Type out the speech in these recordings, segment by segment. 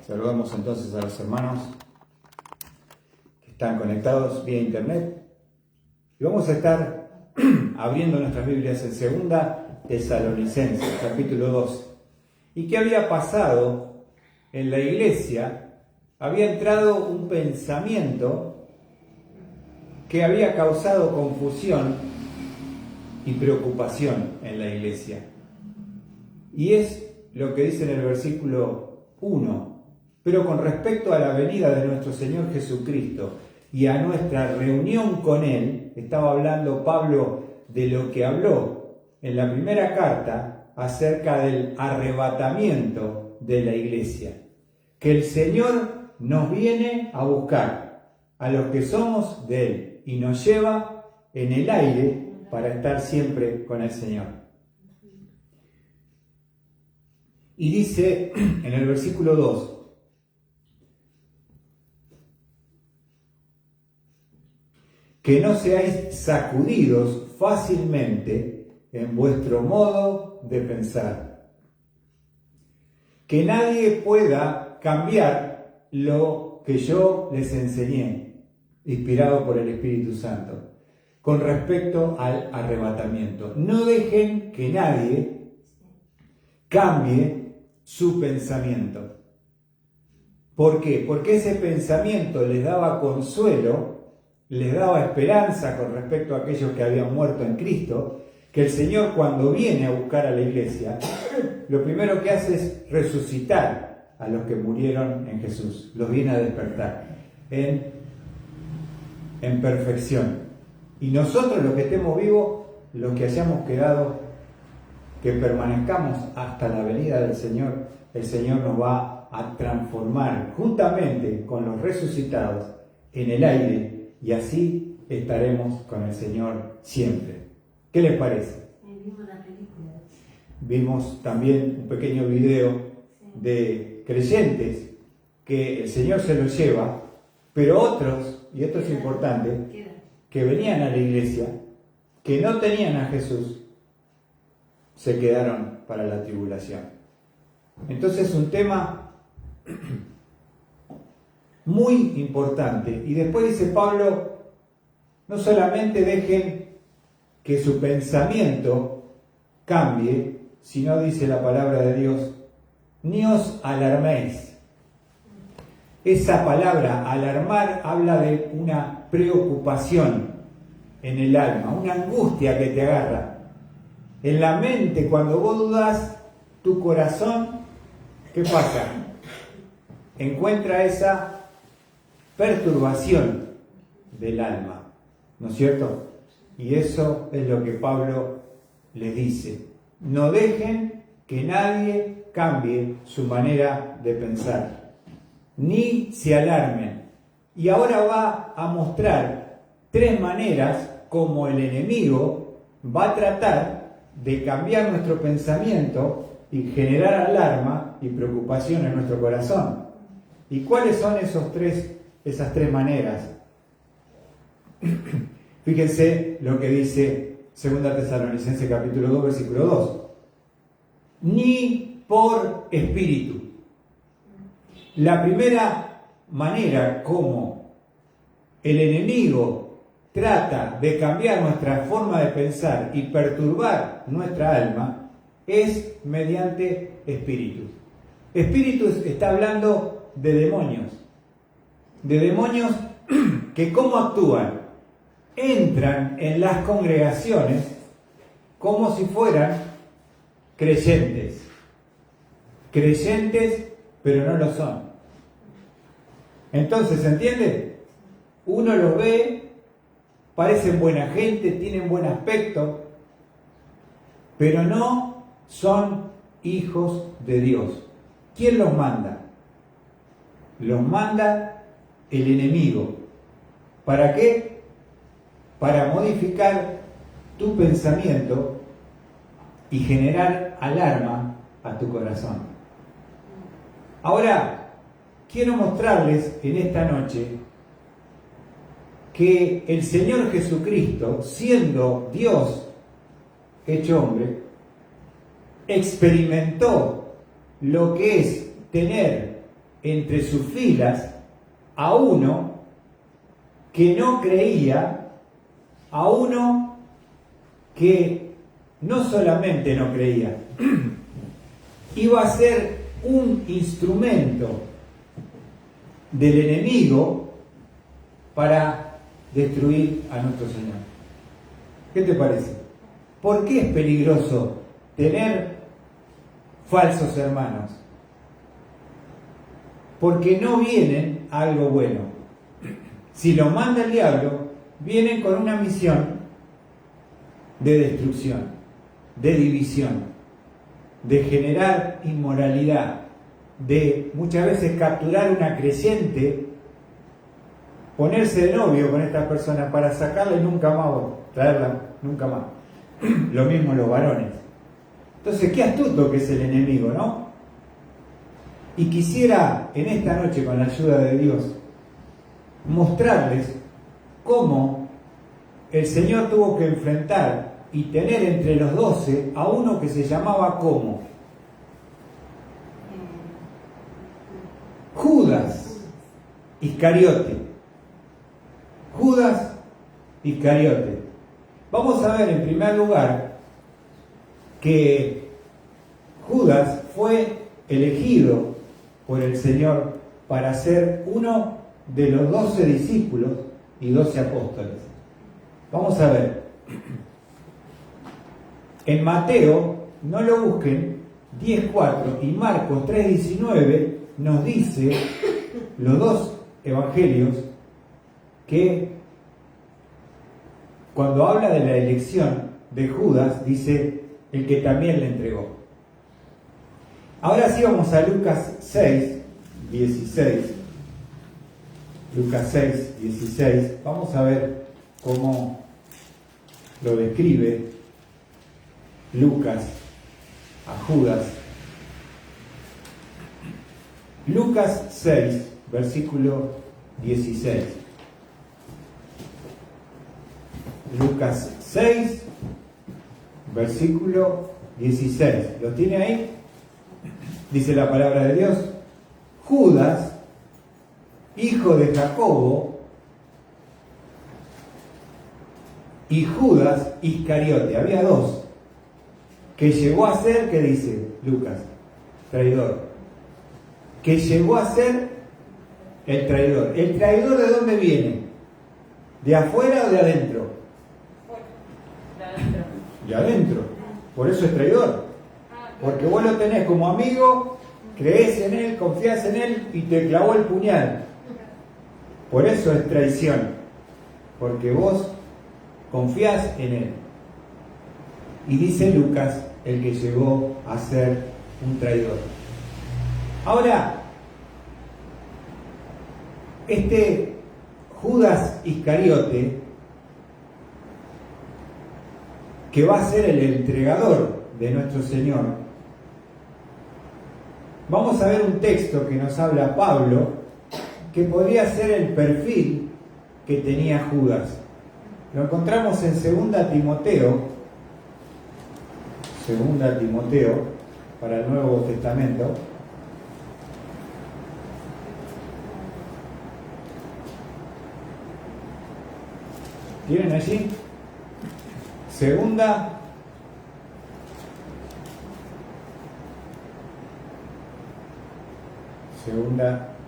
Saludamos entonces a los hermanos que están conectados vía internet. Y vamos a estar abriendo nuestras Biblias en 2 Tesalonicenses, capítulo 2. ¿Y qué había pasado en la iglesia? Había entrado un pensamiento que había causado confusión y preocupación en la iglesia. Y es lo que dice en el versículo 1. Pero con respecto a la venida de nuestro Señor Jesucristo y a nuestra reunión con Él, estaba hablando Pablo de lo que habló en la primera carta acerca del arrebatamiento de la iglesia. Que el Señor nos viene a buscar a los que somos de Él y nos lleva en el aire para estar siempre con el Señor. Y dice en el versículo 2, que no seáis sacudidos fácilmente en vuestro modo de pensar. Que nadie pueda cambiar lo que yo les enseñé, inspirado por el Espíritu Santo, con respecto al arrebatamiento. No dejen que nadie cambie su pensamiento. ¿Por qué? Porque ese pensamiento les daba consuelo, les daba esperanza con respecto a aquellos que habían muerto en Cristo, que el Señor cuando viene a buscar a la iglesia, lo primero que hace es resucitar a los que murieron en Jesús, los viene a despertar en perfección. Y nosotros los que estemos vivos, los que hayamos quedado, que permanezcamos hasta la venida del Señor, el Señor nos va a transformar juntamente con los resucitados en el aire, y así estaremos con el Señor siempre. ¿Qué les parece? Vimos la película. Vimos también un pequeño video de creyentes que el Señor se los lleva, pero otros, y esto es importante, que venían a la iglesia, que no tenían a Jesús, se quedaron para la tribulación. Entonces es un tema muy importante. Y después dice Pablo, no solamente dejen que su pensamiento cambie, sino dice la palabra de Dios, ni os alarméis. Esa palabra, alarmar, habla de una preocupación en el alma, una angustia que te agarra. En la mente, cuando vos dudas, tu corazón, ¿qué pasa? Encuentra esa perturbación del alma, ¿no es cierto? Y eso es lo que Pablo les dice. No dejen que nadie cambie su manera de pensar, ni se alarmen. Y ahora va a mostrar 3 maneras como el enemigo va a tratar de cambiar nuestro pensamiento y generar alarma y preocupación en nuestro corazón. ¿Y cuáles son esas tres maneras? Fíjense lo que dice 2 Tesalonicenses capítulo 2, versículo 2. Ni por espíritu. La primera manera como el enemigo trata de cambiar nuestra forma de pensar y perturbar nuestra alma es mediante espíritus. Espíritus está hablando de demonios. De demonios que ¿cómo actúan? Entran en las congregaciones como si fueran creyentes. Creyentes, pero no lo son. Entonces, ¿se entiende? Uno los ve, parecen buena gente, tienen buen aspecto, pero no son hijos de Dios. ¿Quién los manda? Los manda el enemigo. ¿Para qué? Para modificar tu pensamiento y generar alarma a tu corazón. Ahora, quiero mostrarles en esta noche que el Señor Jesucristo, siendo Dios hecho hombre, experimentó lo que es tener entre sus filas a uno que no creía, a uno que no solamente no creía, iba a ser un instrumento del enemigo para destruir a nuestro Señor. ¿Qué te parece? ¿Por qué es peligroso tener falsos hermanos? Porque no vienen a algo bueno. Si los manda el diablo, vienen con una misión de destrucción, de división, de generar inmoralidad, de muchas veces capturar una creyente, ponerse de novio con esta persona para sacarla y nunca más, o traerla nunca más. Lo mismo los varones. Entonces, qué astuto que es el enemigo, ¿no? Y quisiera en esta noche, con la ayuda de Dios, mostrarles cómo el Señor tuvo que enfrentar y tener entre los 12 a uno que se llamaba ¿cómo? Judas Iscariote. Judas Iscariote. Vamos a ver en primer lugar que Judas fue elegido por el Señor para ser uno de los 12 discípulos y 12 apóstoles. Vamos a ver. En Mateo, no lo busquen, 10:4 y Marcos 3:19 nos dice, los dos evangelios, que cuando habla de la elección de Judas, dice el que también le entregó. Ahora sí vamos a Lucas 6:16. Lucas 6:16. Vamos a ver cómo lo describe Lucas a Judas. Lucas 6, versículo 16. Lucas 6, versículo 16. ¿Lo tiene ahí? Dice la palabra de Dios. Judas, hijo de Jacobo, y Judas Iscariote. Había dos. Que llegó a ser, ¿qué dice Lucas? Traidor. Que llegó a ser el traidor. ¿El traidor de dónde viene? ¿De afuera o de adentro? De adentro. De adentro. Por eso es traidor. Porque vos lo tenés como amigo, creés en él, confías en él y te clavó el puñal. Por eso es traición. Porque vos confías en él. Y dice Lucas, el que llegó a ser un traidor. Ahora, este Judas Iscariote, que va a ser el entregador de nuestro Señor, vamos a ver un texto que nos habla Pablo, que podría ser el perfil que tenía Judas. Lo encontramos en 2 Timoteo, para el Nuevo Testamento. ¿Tienen allí? Segunda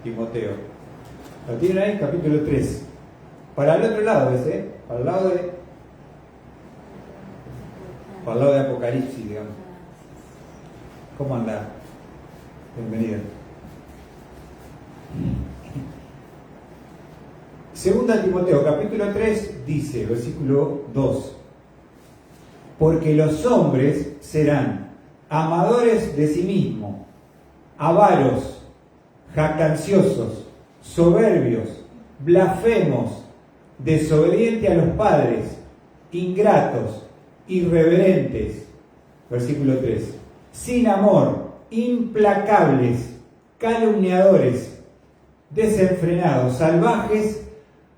Timoteo. ¿Lo tienen ahí? Capítulo 3. Para el otro lado ese, para el lado de Apocalipsis, digamos. ¿Cómo anda? Bienvenido. Segunda Timoteo, capítulo 3, dice, versículo 2. Porque los hombres serán amadores de sí mismos, avaros, jactanciosos, soberbios, blasfemos, desobedientes a los padres, ingratos, irreverentes. Versículo 3. Sin amor, implacables, calumniadores, desenfrenados, salvajes,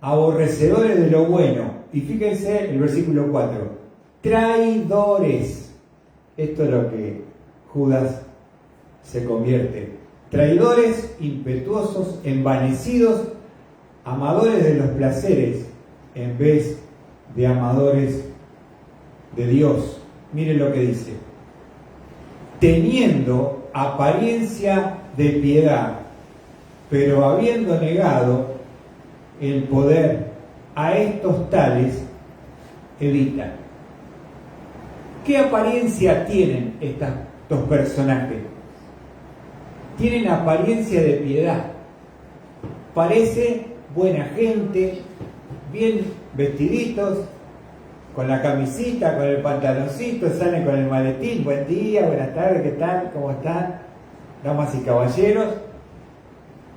aborrecedores de lo bueno. Y fíjense el versículo 4. Traidores. Esto es lo que Judas se convierte. Traidores, impetuosos, envanecidos, amadores de los placeres en vez de amadores de Dios. Miren lo que dice. Teniendo apariencia de piedad, pero habiendo negado el poder, a estos tales evitan. ¿Qué apariencia tienen estos personajes? Tienen apariencia de piedad. Parece buena gente, bien vestiditos, con la camisita, con el pantaloncito, salen con el maletín. Buen día, buenas tardes, ¿qué tal? ¿Cómo están? Damas y caballeros.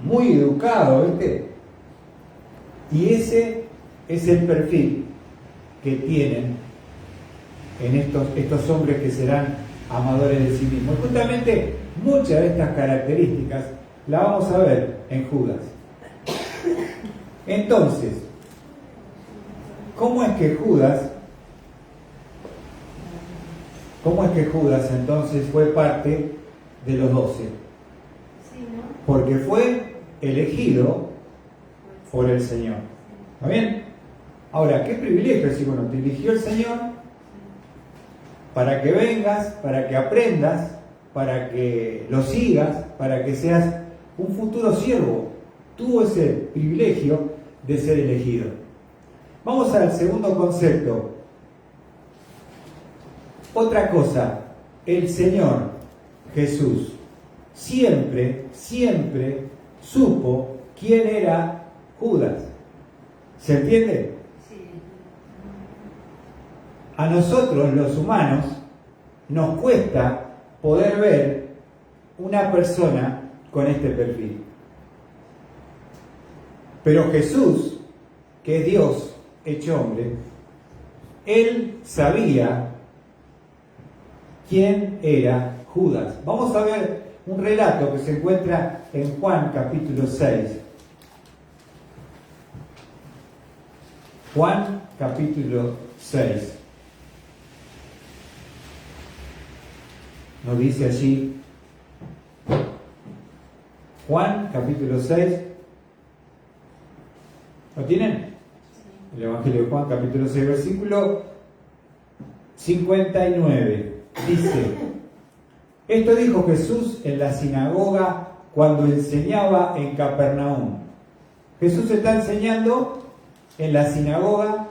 Muy educado, ¿viste? Y ese es el perfil que tienen en estos hombres que serán amadores de sí mismos. Justamente muchas de estas características las vamos a ver en Judas. Entonces, ¿cómo es que Judas entonces fue parte de los 12? Porque fue elegido por el Señor. ¿Está bien? Ahora, qué privilegio decir, bueno, te eligió el Señor para que vengas, para que aprendas, para que lo sigas, para que seas un futuro siervo. Tuvo ese privilegio de ser elegido. Vamos al segundo concepto. Otra cosa, el Señor Jesús siempre supo quién era Judas. ¿Se entiende? Sí. A nosotros, los humanos, nos cuesta poder ver una persona con este perfil. Pero Jesús, que es Dios hecho hombre, Él sabía quién era Judas. Vamos a ver un relato que se encuentra en Juan capítulo 6. Juan capítulo 6. Nos dice allí, Juan capítulo 6. ¿Lo tienen? El Evangelio de Juan capítulo 6, versículo 59. Dice, esto dijo Jesús en la sinagoga cuando enseñaba en Capernaum. Jesús está enseñando en la sinagoga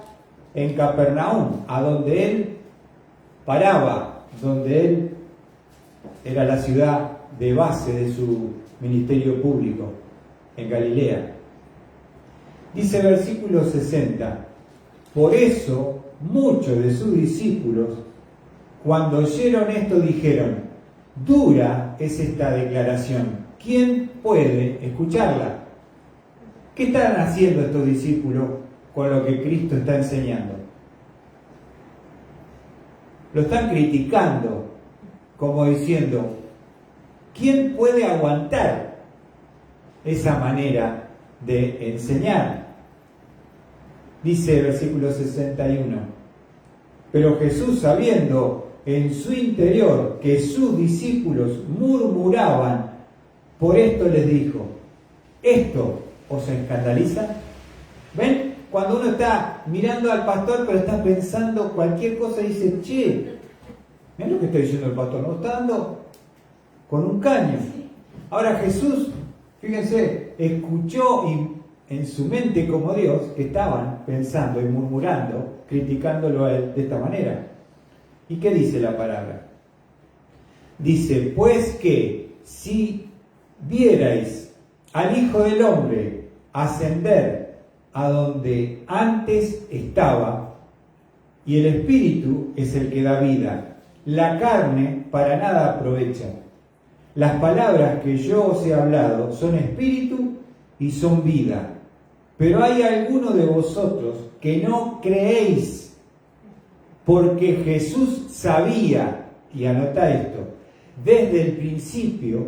en Capernaum, a donde él paraba, donde él era la ciudad de base de su ministerio público, en Galilea. Dice versículo 60, por eso muchos de sus discípulos, cuando oyeron esto, dijeron, dura es esta declaración, ¿quién puede escucharla? ¿Qué están haciendo estos discípulos con lo que Cristo está enseñando? Lo están criticando, como diciendo, ¿quién puede aguantar esa manera de enseñar? Dice el versículo 61, pero Jesús, sabiendo en su interior que sus discípulos murmuraban, por esto les dijo, ¿esto os escandaliza? ¿Ven? Cuando uno está mirando al pastor pero está pensando cualquier cosa y dice, che, mirá lo que está diciendo el pastor, nos está dando con un caño. Ahora Jesús, fíjense, escuchó y en su mente como Dios, que estaban pensando y murmurando, criticándolo a él de esta manera. ¿Y qué dice la palabra? Dice, pues que si vierais al Hijo del Hombre ascender a donde antes estaba, y el Espíritu es el que da vida, la carne para nada aprovecha. Las palabras que yo os he hablado son espíritu y son vida. Pero hay algunos de vosotros que no creéis, porque Jesús sabía, y anota esto, desde el principio,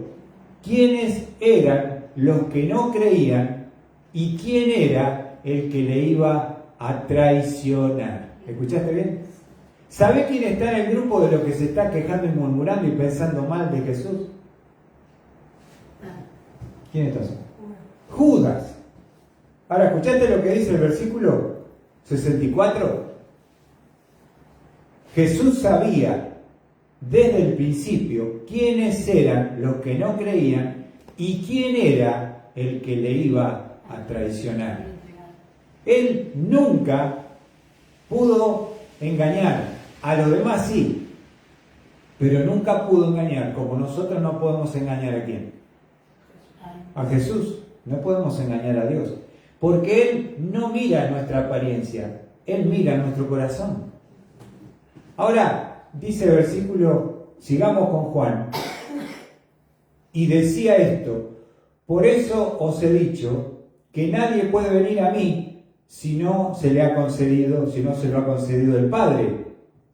quiénes eran los que no creían y quién era el que le iba a traicionar. ¿Escuchaste bien? ¿Sabe quién está en el grupo de los que se está quejando y murmurando y pensando mal de Jesús? ¿Quién está solo? Judas. Ahora, ¿escuchaste lo que dice el versículo 64? Jesús sabía desde el principio quiénes eran los que no creían y quién era el que le iba a traicionar. Él nunca pudo engañar, a los demás sí, pero nunca pudo engañar, como nosotros no podemos engañar a quién. A Jesús, no podemos engañar a Dios, porque Él no mira nuestra apariencia, Él mira nuestro corazón. Ahora, dice el versículo, sigamos con Juan, y decía esto: por eso os he dicho que nadie puede venir a mí si no se le ha concedido, si no se lo ha concedido el Padre.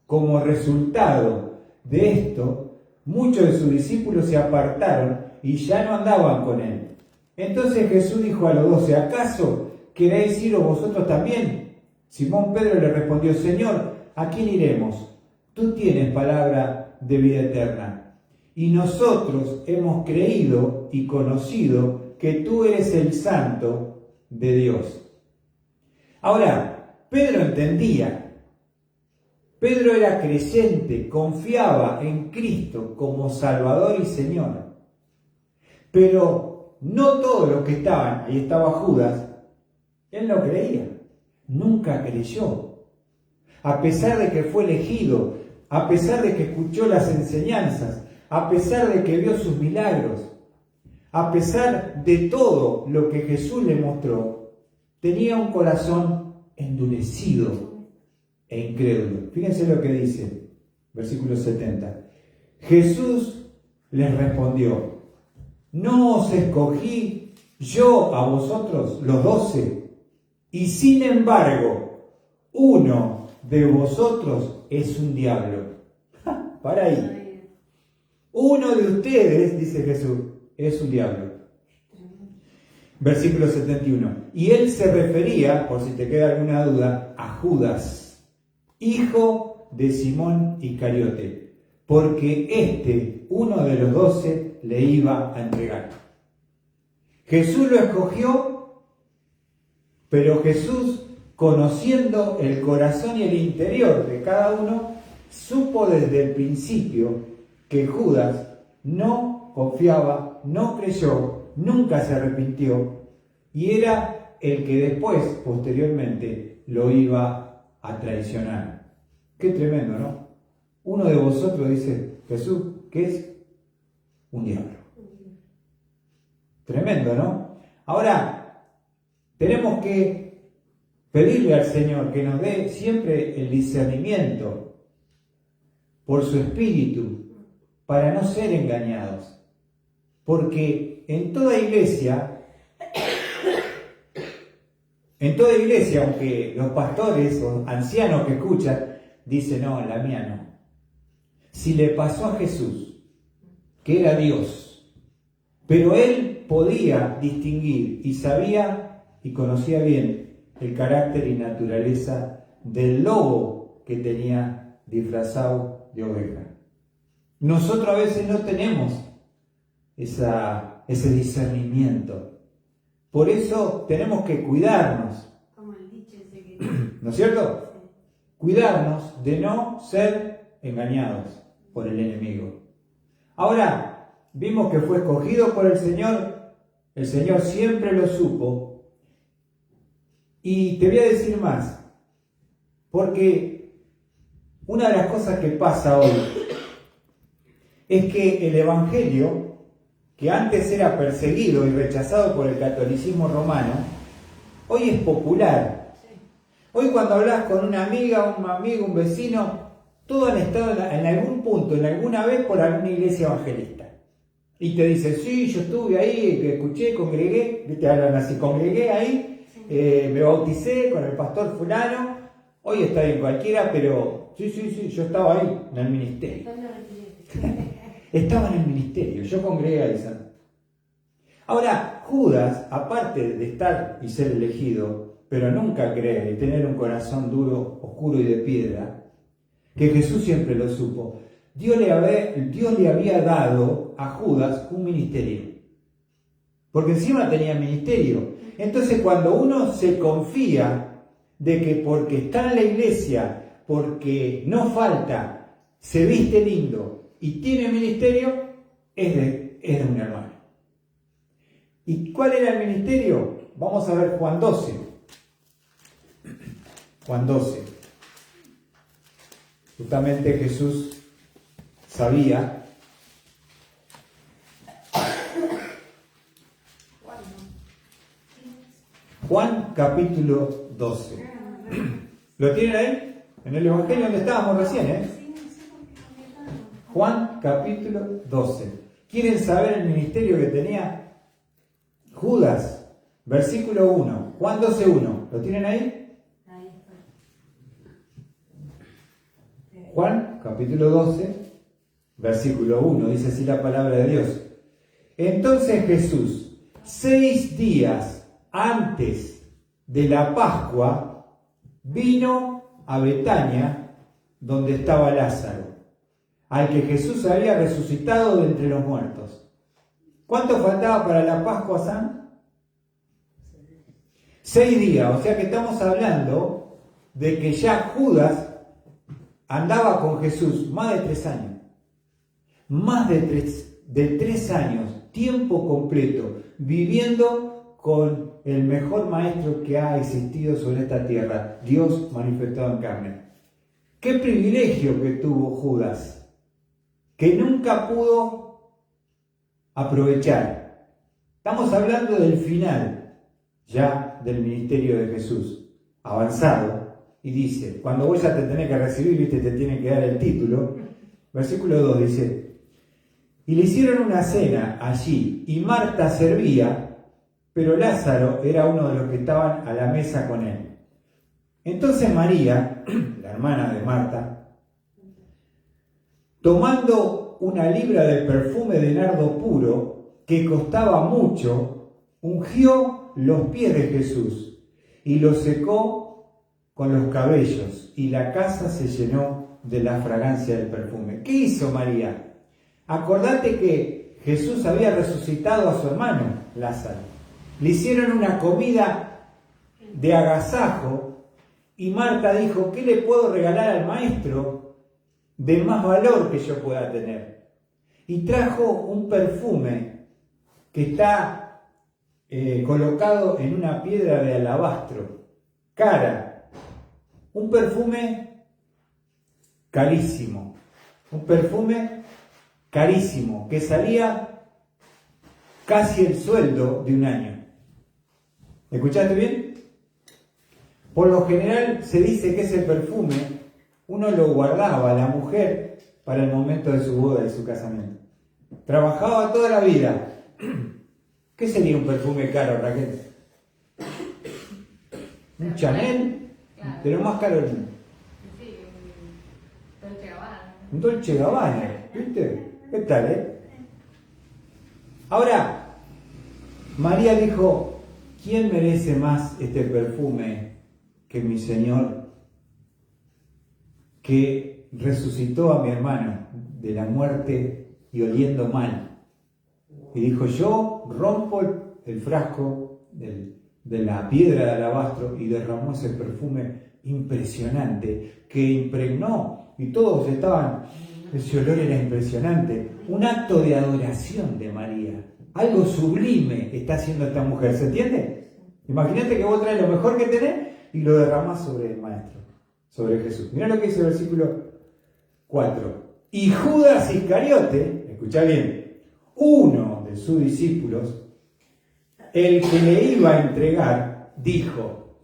Como resultado de esto, muchos de sus discípulos se apartaron y ya no andaban con él. Entonces Jesús dijo a los 12: ¿acaso queréis iros vosotros también? Simón Pedro le respondió: Señor, ¿a quién iremos? Tú tienes palabra de vida eterna, y nosotros hemos creído y conocido que tú eres el Santo de Dios. Ahora, Pedro entendía. Pedro era creyente, confiaba en Cristo como Salvador y Señor. Pero no todos los que estaban, ahí estaba Judas, él no creía, nunca creyó. A pesar de que fue elegido, a pesar de que escuchó las enseñanzas, a pesar de que vio sus milagros, a pesar de todo lo que Jesús le mostró, tenía un corazón endurecido e incrédulo. Fíjense lo que dice, versículo 70. Jesús les respondió: ¿no os escogí yo a vosotros, los 12? Y sin embargo, uno de vosotros es un diablo. Para ahí. Uno de ustedes, dice Jesús, es un diablo. Versículo 71. Y él se refería, por si te queda alguna duda, a Judas, hijo de Simón Iscariote, porque uno de los 12, le iba a entregar. Jesús lo escogió, pero Jesús, conociendo el corazón y el interior de cada uno, supo desde el principio que Judas no confiaba, no creyó, nunca se arrepintió, y era el que después, posteriormente, lo iba a traicionar. Qué tremendo, ¿no? Uno de vosotros, dice Jesús, que es un diablo. Tremendo, ¿no? Ahora, tenemos que pedirle al Señor que nos dé siempre el discernimiento por su Espíritu para no ser engañados. Porque en toda iglesia, aunque los pastores o ancianos que escuchan dicen: no, la mía no. Si le pasó a Jesús, que era Dios, pero él podía distinguir y sabía y conocía bien el carácter y naturaleza del lobo que tenía disfrazado de oveja. Nosotros a veces no tenemos ese discernimiento. Por eso tenemos que cuidarnos. Como el dicho ese que... ¿No es cierto? Cuidarnos de no ser engañados por el enemigo. Ahora, vimos que fue escogido por el Señor siempre lo supo. Y te voy a decir más, porque una de las cosas que pasa hoy es que el Evangelio, que antes era perseguido y rechazado por el catolicismo romano, hoy es popular. Hoy cuando hablas con una amiga, un amigo, un vecino, todos han estado en algún punto, en alguna vez, por alguna iglesia evangelista. Y te dicen: sí, yo estuve ahí, que escuché, congregué, te hablan así, congregué ahí, me bauticé con el pastor fulano, hoy está en cualquiera, pero sí, yo estaba ahí, en el ministerio. Estaba en el ministerio, yo congregué ahí. Ahora, Judas, aparte de estar y ser elegido, pero nunca creer y tener un corazón duro, oscuro y de piedra, que Jesús siempre lo supo, Dios le había dado a Judas un ministerio. porque encima tenía ministerio. Entonces cuando uno se confía de que porque está en la iglesia, porque no falta, se viste lindo y tiene ministerio, es de un hermano. ¿Y cuál era el ministerio? Vamos a ver Juan 12. Juan 12. Justamente Jesús sabía. Juan capítulo 12. ¿Lo tienen ahí? En el Evangelio donde estábamos recién, Juan capítulo 12. ¿Quieren saber el ministerio que tenía Judas? Versículo 1. Juan 12:1. ¿Lo tienen ahí? Ahí está. Juan capítulo 12, versículo 1. Dice así la palabra de Dios. Entonces Jesús, 6 días antes de la Pascua, vino a Betania, donde estaba Lázaro, al que Jesús había resucitado de entre los muertos. ¿Cuánto faltaba para la Pascua, San? 6 días, o sea que estamos hablando de que ya Judas andaba con Jesús más de 3 años. Más de 3 años, tiempo completo, viviendo con el mejor maestro que ha existido sobre esta tierra, Dios manifestado en carne. Qué privilegio que tuvo Judas, que nunca pudo aprovechar. Estamos hablando del final, ya del ministerio de Jesús, avanzado, y dice, cuando vos ya te tenés que recibir, viste, te tienen que dar el título, versículo 2 dice, y le hicieron una cena allí, y Marta servía, pero Lázaro era uno de los que estaban a la mesa con él. Entonces María, la hermana de Marta, tomando una libra de perfume de nardo puro, que costaba mucho, ungió los pies de Jesús y los secó con los cabellos, y la casa se llenó de la fragancia del perfume. ¿Qué hizo María? Acordate que Jesús había resucitado a su hermano Lázaro. Le hicieron una comida de agasajo y Marta dijo, ¿qué le puedo regalar al maestro de más valor que yo pueda tener? Y trajo un perfume que está colocado en una piedra de alabastro, cara, un perfume carísimo, que salía casi el sueldo de un año. ¿Escuchaste bien? Por lo general se dice que ese perfume uno lo guardaba a la mujer para el momento de su boda y su casamiento. Trabajaba toda la vida. ¿Qué sería un perfume caro, Raquel? ¿Un Chanel? Claro. Pero más caro. Sí, un Dolce Gabbana. Un Dolce Gabbana, ¿viste? ¿Qué tal, Ahora, María dijo, ¿quién merece más este perfume que mi Señor, que resucitó a mi hermano de la muerte y oliendo mal? Y dijo, yo rompo el frasco de la piedra de alabastro, y derramó ese perfume impresionante que impregnó, y todos estaban, ese olor era impresionante, un acto de adoración de María. Algo sublime está haciendo esta mujer, ¿se entiende? Imagínate que vos traes lo mejor que tenés y lo derramás sobre el Maestro, sobre Jesús. Mirá lo que dice el versículo 4. Y Judas Iscariote, escuchá bien, uno de sus discípulos, el que le iba a entregar, dijo,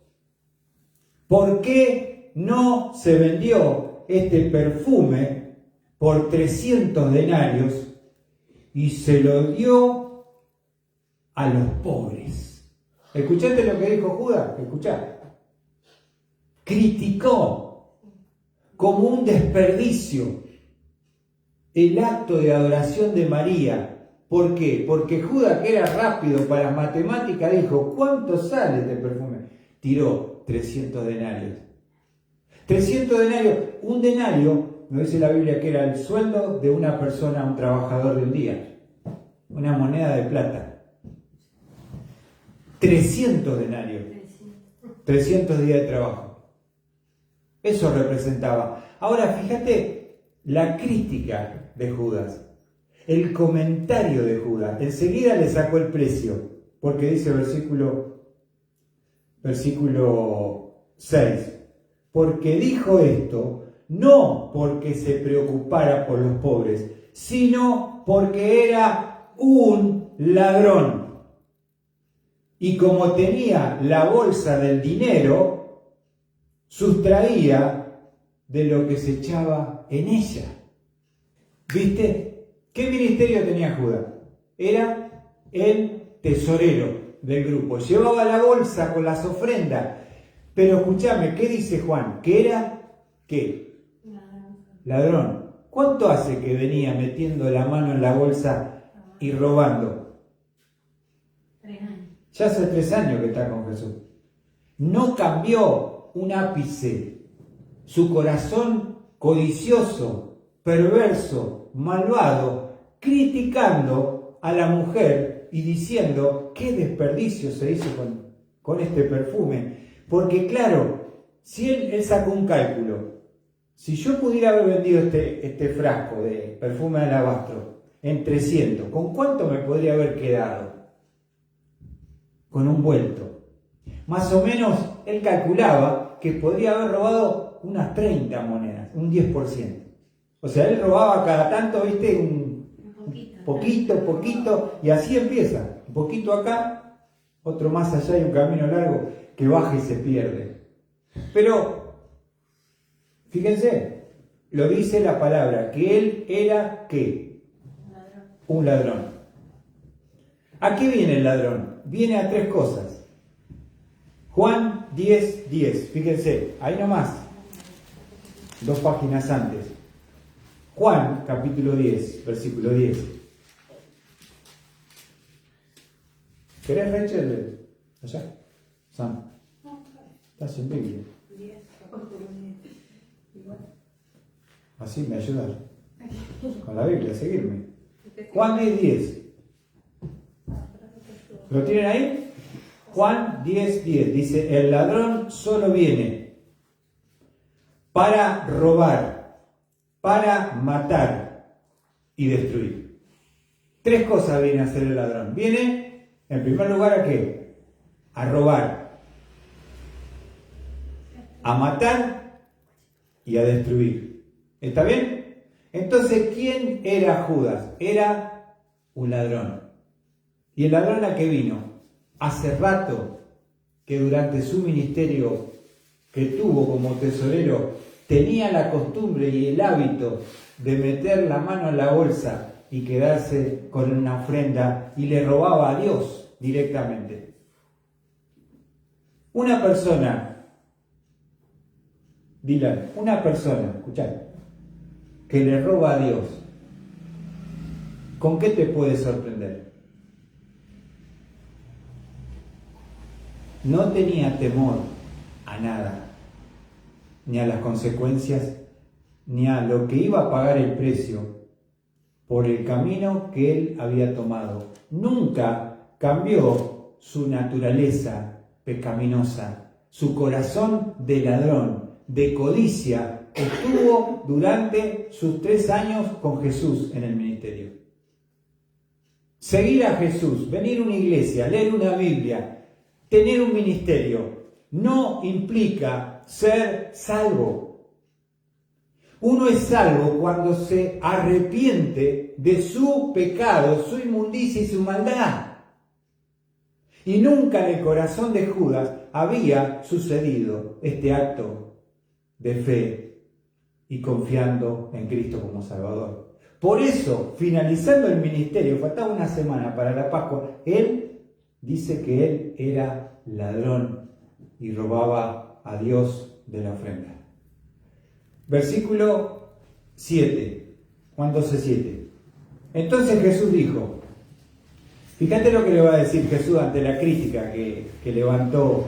¿por qué no se vendió este perfume por 300 denarios y se lo dio a los pobres? ¿Escuchaste lo que dijo Judas? Escuchá. Criticó como un desperdicio el acto de adoración de María. ¿Por qué? Porque Judas, que era rápido para las matemáticas, dijo, ¿cuánto sale este perfume? Tiró 300 denarios. 300 denarios. Un denario, nos dice la Biblia, que era el sueldo de una persona, un trabajador de un día. Una moneda de plata. 300 denarios, 300 días de trabajo. Eso representaba. Ahora fíjate la crítica de Judas, el comentario de Judas. Enseguida le sacó el precio, porque dice versículo 6, porque dijo esto no porque se preocupara por los pobres, sino porque era un ladrón. Y como tenía la bolsa del dinero, sustraía de lo que se echaba en ella. ¿Viste? ¿Qué ministerio tenía Judas? Era el tesorero del grupo. Llevaba la bolsa con las ofrendas. Pero escúchame, ¿qué dice Juan? Que era, ¿qué? Ladrón. ¿Cuánto hace que venía metiendo la mano en la bolsa y robando? 3 años. Ya hace 3 años que está con Jesús. No cambió un ápice. Su corazón codicioso, perverso, malvado, criticando a la mujer y diciendo qué desperdicio se hizo con este perfume. Porque claro, si él sacó un cálculo, si yo pudiera haber vendido este frasco de perfume de alabastro en 300, ¿con cuánto me podría haber quedado? Con un vuelto. Más o menos él calculaba que podría haber robado unas 30 monedas, un 10%. O sea, él robaba cada tanto, ¿viste? Un poquito, y así empieza. Un poquito acá, otro más allá y un camino largo que baja y se pierde. Pero, fíjense, lo dice la palabra, que él era, ¿qué? Un ladrón. ¿A qué viene el ladrón? Viene a 3 cosas. Juan 10:10, fíjense, ahí nomás, 2 páginas antes. Juan, capítulo 10, versículo 10. ¿Querés, Rachel? Allá. Sam. Estás en Biblia. Así me ayudas. Con la Biblia, a seguirme. Juan 10:10. ¿Lo tienen ahí? Juan 10:10. Dice, el ladrón solo viene para robar, para matar y destruir. 3 cosas viene a hacer el ladrón. Viene, en primer lugar, ¿a qué? A robar, a matar y a destruir. ¿Está bien? Entonces, ¿quién era Judas? Era un ladrón. ¿Y el ladrón a qué vino? Hace rato que durante su ministerio que tuvo como tesorero tenía la costumbre y el hábito de meter la mano en la bolsa y quedarse con una ofrenda y le robaba a Dios directamente. Una persona, Dylan, una persona, escuchad, que le roba a Dios, ¿con qué te puede sorprender? No tenía temor a nada, ni a las consecuencias, ni a lo que iba a pagar el precio por el camino que él había tomado. Nunca cambió su naturaleza pecaminosa, su corazón de ladrón, de codicia, estuvo durante sus 3 años con Jesús en el ministerio. Seguir a Jesús, venir a una iglesia, leer una Biblia, tener un ministerio, no implica ser salvo. Uno es salvo cuando se arrepiente de su pecado, su inmundicia y su maldad. Y nunca en el corazón de Judas había sucedido este acto de fe y confiando en Cristo como Salvador. Por eso, finalizando el ministerio, faltaba una semana para la Pascua, él dice que él era ladrón y robaba a Dios de la ofrenda. Versículo 7, Juan 12:7. Entonces Jesús dijo, fíjate lo que le va a decir Jesús ante la crítica que levantó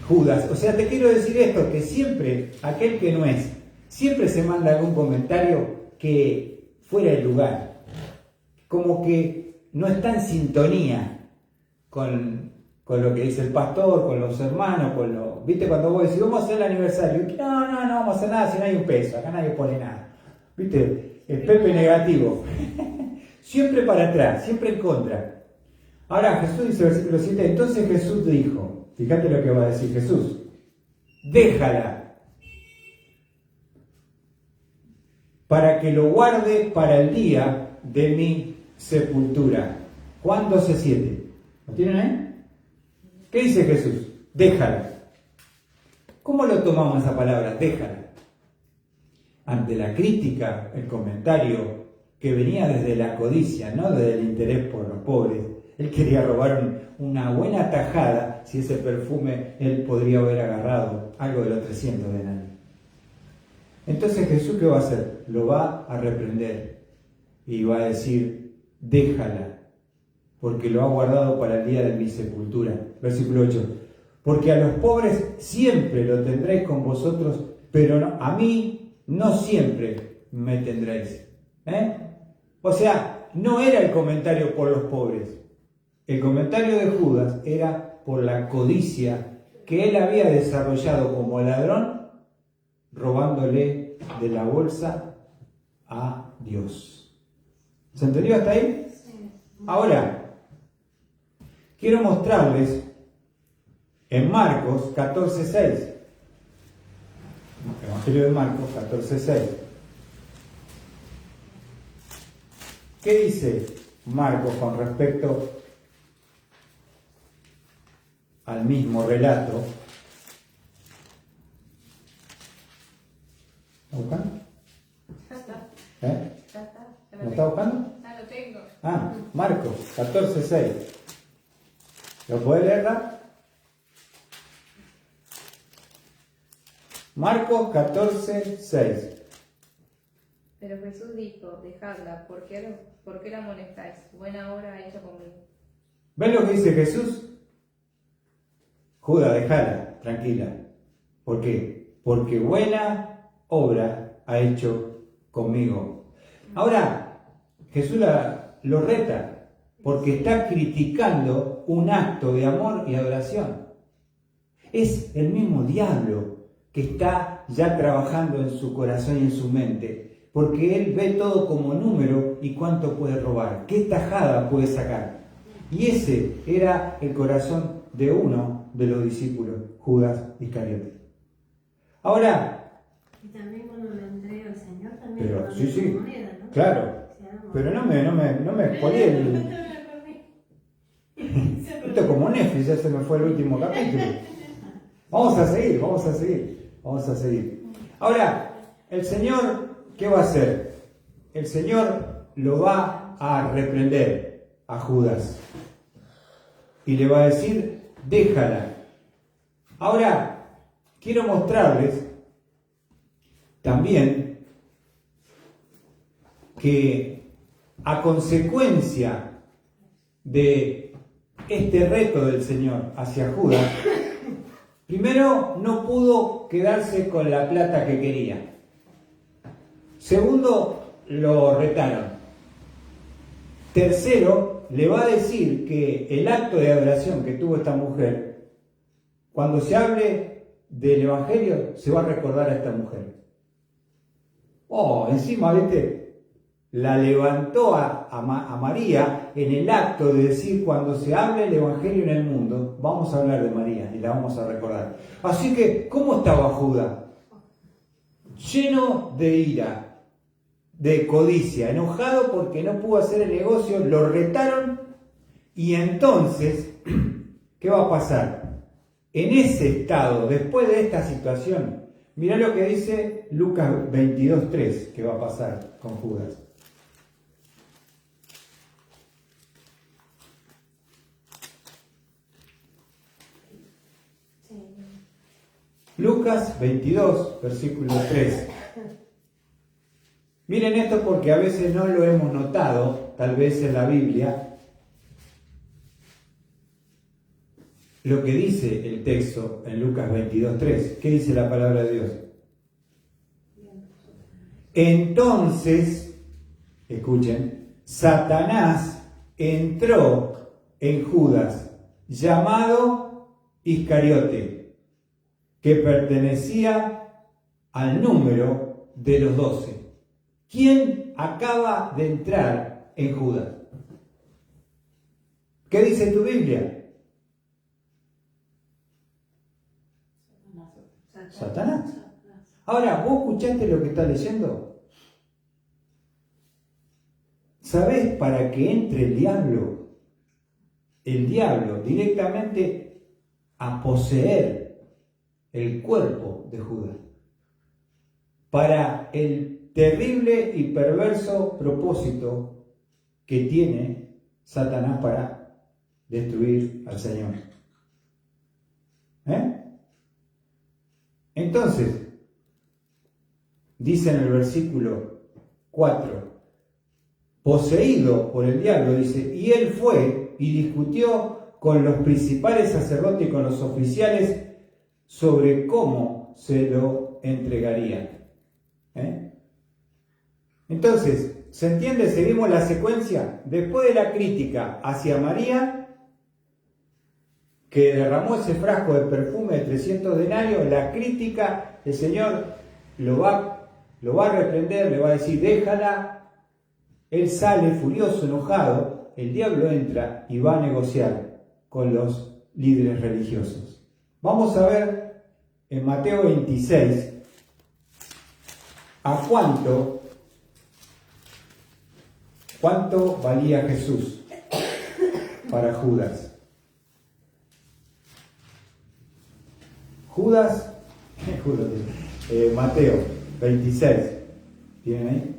Judas. O sea, te quiero decir esto, que siempre, aquel que no es, siempre se manda algún comentario que fuera de lugar, como que no está en sintonía con lo que dice el pastor, con los hermanos, ¿viste? Cuando vos decís, vamos a hacer el aniversario, no vamos a hacer nada si no hay un peso, acá nadie pone nada. ¿Viste? El Pepe negativo. Siempre para atrás, siempre en contra. Ahora Jesús dice, versículo 7, entonces Jesús dijo, fíjate lo que va a decir Jesús, déjala, para que lo guarde para el día de mi sepultura. Juan 12:7. ¿Lo tienen ahí? ¿Qué dice Jesús? Déjala. ¿Cómo lo tomamos esa palabra? Déjala. Ante la crítica, el comentario que venía desde la codicia, no desde el interés por los pobres. Él quería robar una buena tajada, si ese perfume él podría haber agarrado algo de los 300 denarios. Entonces Jesús, ¿qué va a hacer? Lo va a reprender y va a decir, déjala, porque lo ha guardado para el día de mi sepultura. Versículo 8, porque a los pobres siempre lo tendréis con vosotros, pero no, a mí no siempre me tendréis. O sea, no era el comentario por los pobres. El comentario de Judas era por la codicia que él había desarrollado como ladrón, robándole de la bolsa a Dios. ¿Se entendió hasta ahí? Sí. Ahora, quiero mostrarles en Marcos 14:6. Evangelio de Marcos 14:6. ¿Qué dice Marcos con respecto al mismo relato? ¿Está buscando? Ya está. ¿Eh? Ya está. Ya ¿Lo está buscando? Ya lo tengo. Marcos 14:6. ¿Lo puede leer, Ra? Marcos 14:6. Pero Jesús dijo, dejadla, ¿por qué la molestáis? Buena obra ha hecho conmigo. ¿Ven lo que dice Jesús? Judas, dejala, tranquila. ¿Por qué? Porque buena obra ha hecho conmigo. Ahora, Jesús lo reta, porque está criticando un acto de amor y adoración. Es el mismo diablo que está ya trabajando en su corazón y en su mente, porque él ve todo como número y cuánto puede robar, qué tajada puede sacar. Y ese era el corazón de uno de los discípulos, Judas Iscariote. Ahora, Y también cuando le entrega al Señor también. pero le da sí, una moneda, ¿no? claro, O sea, pero no me expolié esto es como Netflix, ya se me fue el último capítulo. Vamos a seguir. Ahora, el Señor, ¿qué va a hacer? El Señor lo va a reprender a Judas y le va a decir, déjala. Ahora, quiero mostrarles también que a consecuencia de este reto del Señor hacia Judas, primero, no pudo quedarse con la plata que quería. Segundo, lo retaron. Tercero, le va a decir que el acto de adoración que tuvo esta mujer, cuando se hable del Evangelio, se va a recordar a esta mujer. Encima, ¿viste? La levantó a María en el acto de decir, cuando se hable el Evangelio en el mundo, vamos a hablar de María y la vamos a recordar. Así que, ¿cómo estaba Judas? Lleno de ira, de codicia, enojado porque no pudo hacer el negocio, lo retaron y entonces, ¿qué va a pasar? En ese estado, después de esta situación, mirá lo que dice Lucas 22:3, que va a pasar con Judas. Lucas 22, versículo 3. Miren esto porque a veces no lo hemos notado, tal vez en la Biblia, lo que dice el texto en Lucas 22, 3. ¿Qué dice la palabra de Dios? Entonces, escuchen, Satanás entró en Judas llamado Iscariote, que pertenecía al número de los 12. ¿Quién acaba de entrar en Judas? ¿Qué dice tu Biblia? Satanás. Ahora, ¿vos escuchaste lo que está leyendo? ¿Sabés para qué entre el diablo directamente a poseer el cuerpo de Judas? Para el terrible y perverso propósito que tiene Satanás para destruir al Señor. Entonces, dice en el versículo 4, poseído por el diablo, dice, y él fue y discutió con los principales sacerdotes y con los oficiales sobre cómo se lo entregaría. Entonces, ¿se entiende? Seguimos la secuencia. Después de la crítica hacia María, que derramó ese frasco de perfume de 300 denarios, la crítica, el Señor lo va a reprender, le va a decir, déjala. Él sale furioso, enojado, el diablo entra y va a negociar con los líderes religiosos. Vamos a ver en Mateo 26 a cuánto valía Jesús para Judas. Mateo 26, ¿tienen ahí?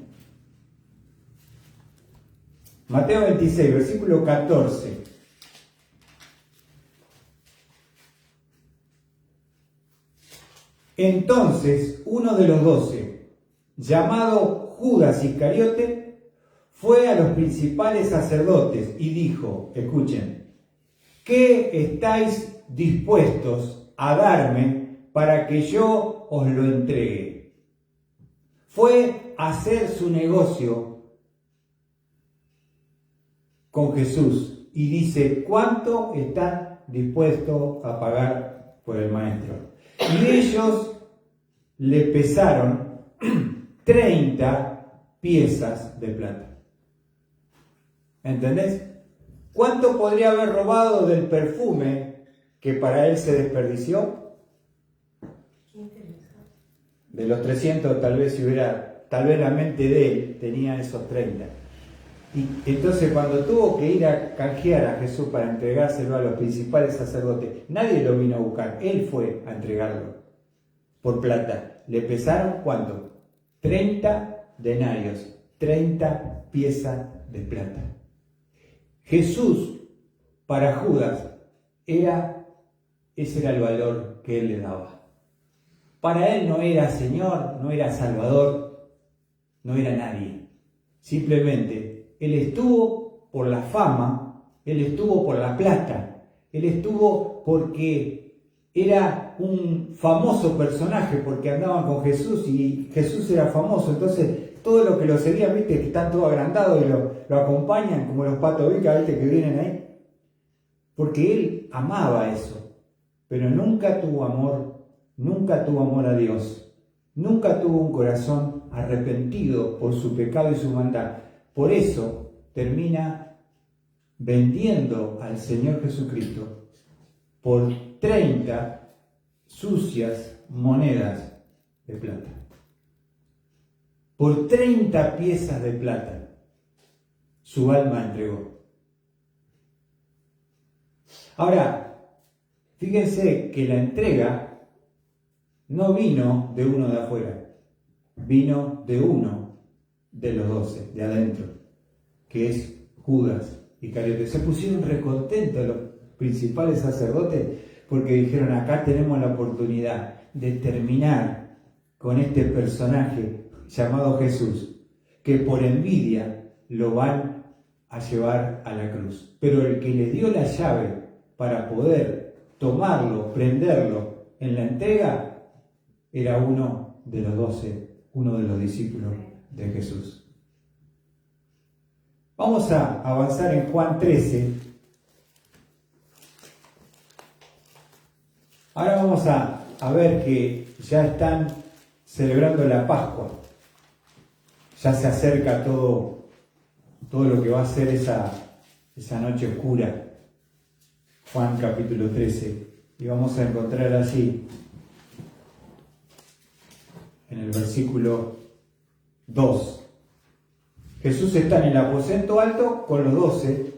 Mateo 26, versículo 14. Entonces uno de los 12, llamado Judas Iscariote, fue a los principales sacerdotes y dijo, escuchen, ¿qué estáis dispuestos a darme para que yo os lo entregue? Fue a hacer su negocio con Jesús y dice, ¿cuánto están dispuestos a pagar por el maestro? Y ellos le pesaron 30 piezas de plata. ¿Entendés? ¿Cuánto podría haber robado del perfume que para él se desperdició? De los 300 tal vez la mente de él tenía esos 30. Y entonces cuando tuvo que ir a canjear a Jesús para entregárselo a los principales sacerdotes, nadie lo vino a buscar, él fue a entregarlo por plata. ¿Le pesaron cuánto? 30 denarios, 30 piezas de plata. Jesús, para Judas, ese era el valor que él le daba. Para él no era Señor, no era Salvador, no era nadie. Simplemente, él estuvo por la fama, él estuvo por la plata, él estuvo porque era un famoso personaje, porque andaban con Jesús y Jesús era famoso. Entonces, todos los que lo seguían, viste, que están todos agrandados y lo acompañan, como los patos Vica, viste, que vienen ahí. Porque él amaba eso, pero nunca tuvo amor a Dios. Nunca tuvo un corazón arrepentido por su pecado y su maldad. Por eso termina vendiendo al Señor Jesucristo por 30 sucias monedas de plata. Por 30 piezas de plata, su alma entregó. Ahora, fíjense que la entrega no vino de uno de afuera, vino de uno de los 12, de adentro, que es Judas Iscariote. Se pusieron recontentos los principales sacerdotes porque dijeron, acá tenemos la oportunidad de terminar con este personaje llamado Jesús, que por envidia lo van a llevar a la cruz. Pero el que le dio la llave para poder tomarlo, prenderlo en la entrega, era uno de los 12, uno de los discípulos de Jesús. Vamos a avanzar en Juan 13. Ahora vamos a ver que ya están celebrando la Pascua. Ya se acerca todo lo que va a ser esa noche oscura. Juan capítulo 13. Y vamos a encontrar así, en el versículo 2. Jesús está en el aposento alto con los 12,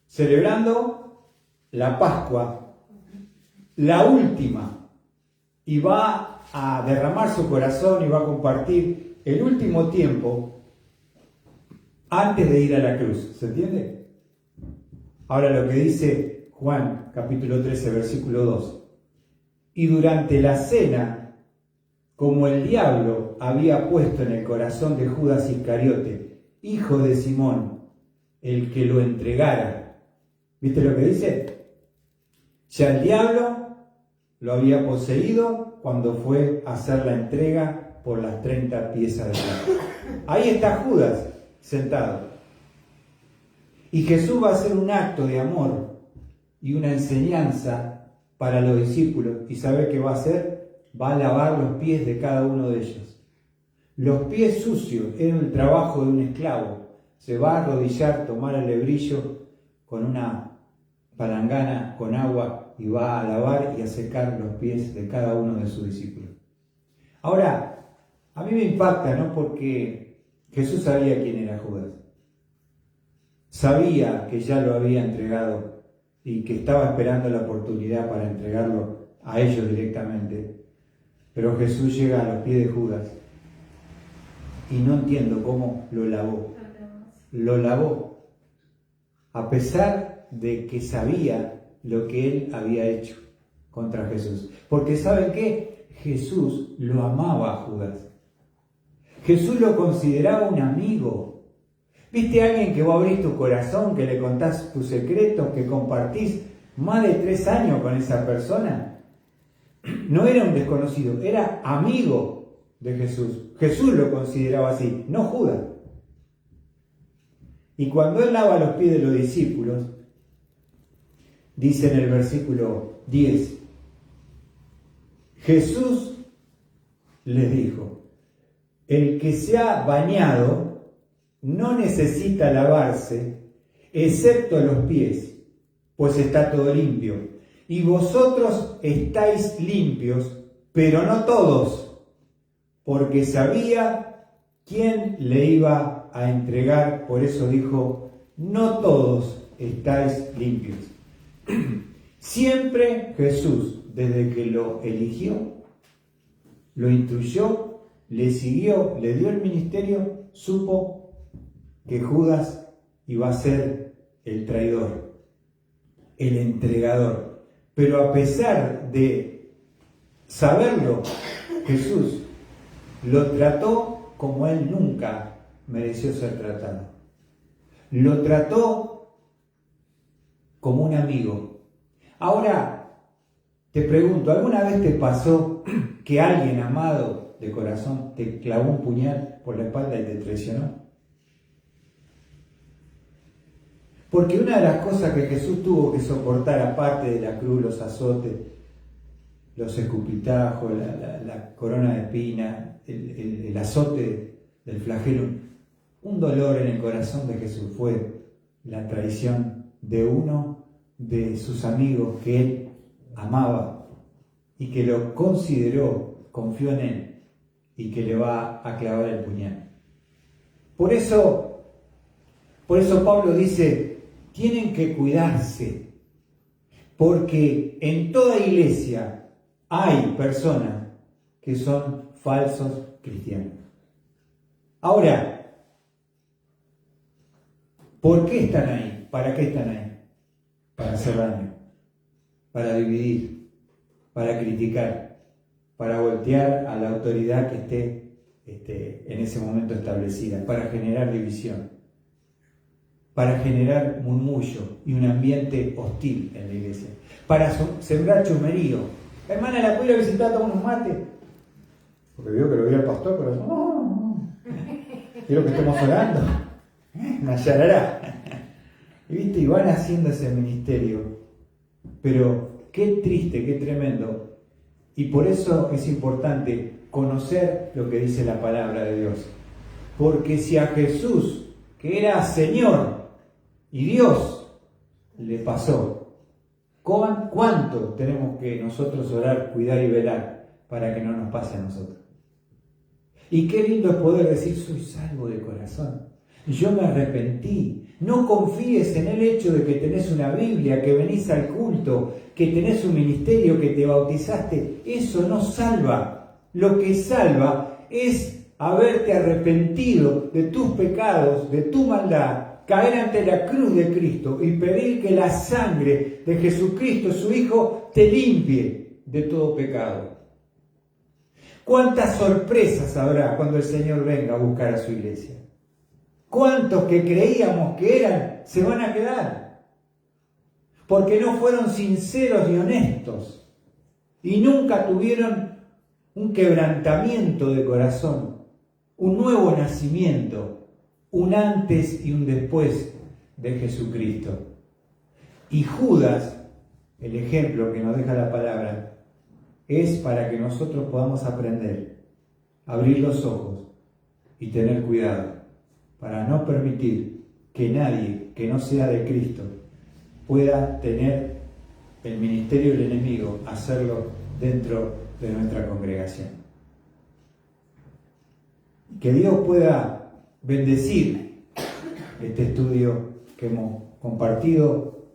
celebrando la Pascua, la última, y va a derramar su corazón y va a compartir el último tiempo antes de ir a la cruz. ¿Se entiende? Ahora lo que dice Juan capítulo 13, versículo 2. Y durante la cena, como el diablo había puesto en el corazón de Judas Iscariote, hijo de Simón, el que lo entregara. ¿Viste lo que dice? Ya el diablo lo había poseído cuando fue a hacer la entrega por las 30 piezas de plata. Ahí está Judas sentado. Y Jesús va a hacer un acto de amor y una enseñanza para los discípulos. ¿Y sabe qué va a hacer? Va a lavar los pies de cada uno de ellos. Los pies sucios eran el trabajo de un esclavo. Se va a arrodillar, tomar el lebrillo con una palangana con agua y va a lavar y a secar los pies de cada uno de sus discípulos. Ahora, a mí me impacta, ¿no? Porque Jesús sabía quién era Judas. Sabía que ya lo había entregado y que estaba esperando la oportunidad para entregarlo a ellos directamente. Pero Jesús llega a los pies de Judas y no entiendo cómo lo lavó. Lo lavó, a pesar de que sabía lo que él había hecho contra Jesús. Porque ¿saben qué? Jesús lo amaba a Judas. Jesús lo consideraba un amigo. ¿Viste a alguien que va a abrir tu corazón, que le contás tus secretos, que compartís más de 3 años con esa persona? No era un desconocido, era amigo de Jesús. Jesús lo consideraba así, no Judas. Y cuando él lava los pies de los discípulos, dice en el versículo 10, Jesús les dijo, el que se ha bañado no necesita lavarse, excepto los pies, pues está todo limpio. Y vosotros estáis limpios, pero no todos, porque sabía quién le iba a entregar, por eso dijo, no todos estáis limpios. Siempre Jesús, desde que lo eligió, lo instruyó, le siguió, le dio el ministerio, supo que Judas iba a ser el traidor, el entregador. Pero a pesar de saberlo, Jesús lo trató como él nunca mereció ser tratado. Lo trató como un amigo. Ahora, te pregunto, ¿alguna vez te pasó que alguien amado de corazón te clavó un puñal por la espalda y te traicionó? Porque una de las cosas que Jesús tuvo que soportar, aparte de la cruz, los azotes, los escupitajos, la corona de espina, el azote del flagelo, un dolor en el corazón de Jesús fue la traición de uno de sus amigos que él amaba y que lo consideró, confió en él y que le va a clavar el puñal. Por eso Pablo dice, tienen que cuidarse, porque en toda iglesia hay personas que son falsos cristianos. Ahora, ¿por qué están ahí? ¿Para qué están ahí? Para hacer daño, para dividir, para criticar, para voltear a la autoridad que esté en ese momento establecida, para generar división, para generar murmullo y un ambiente hostil en la iglesia, para sembrar chumerío. Hermana, ¿la puedo ir a visitar a tomar unos mates? Porque veo que lo vio el pastor, pero no. Quiero que estemos orando. Una yarará. Y viste, y van haciendo ese ministerio. Pero qué triste, qué tremendo, Y por eso es importante conocer lo que dice la palabra de Dios. Porque si a Jesús, que era Señor y Dios, le pasó, ¿cuánto tenemos que nosotros orar, cuidar y velar para que no nos pase a nosotros? Y qué lindo es poder decir, soy salvo de corazón. Yo me arrepentí. No confíes en el hecho de que tenés una Biblia, que venís al culto, que tenés un ministerio, que te bautizaste. Eso no salva. Lo que salva es haberte arrepentido de tus pecados, de tu maldad, caer ante la cruz de Cristo y pedir que la sangre de Jesucristo, su Hijo, te limpie de todo pecado. ¿Cuántas sorpresas habrá cuando el Señor venga a buscar a su iglesia? ¿Cuántos que creíamos que eran se van a quedar? Porque no fueron sinceros y honestos y nunca tuvieron un quebrantamiento de corazón, un nuevo nacimiento, un antes y un después de Jesucristo. Y Judas, el ejemplo que nos deja la palabra, es para que nosotros podamos aprender, abrir los ojos y tener cuidado, para no permitir que nadie que no sea de Cristo pueda tener el ministerio del enemigo, hacerlo dentro de nuestra congregación. Que Dios pueda bendecir este estudio que hemos compartido.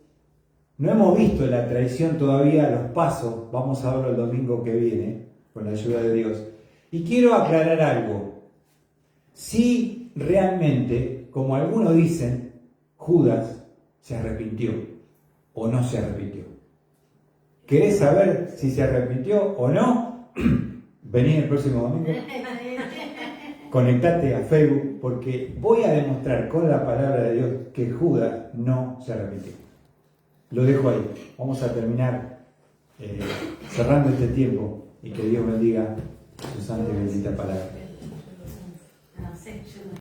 No hemos visto la traición todavía, los pasos, vamos a verlo el domingo que viene, con la ayuda de Dios. Y quiero aclarar algo. Si realmente, como algunos dicen, Judas se arrepintió o no se arrepintió. ¿Querés saber si se arrepintió o no? Vení el próximo domingo. Conectate a Facebook porque voy a demostrar con la palabra de Dios que Judas no se arrepintió. Lo dejo ahí. Vamos a terminar cerrando este tiempo y que Dios bendiga su santa y bendita palabra.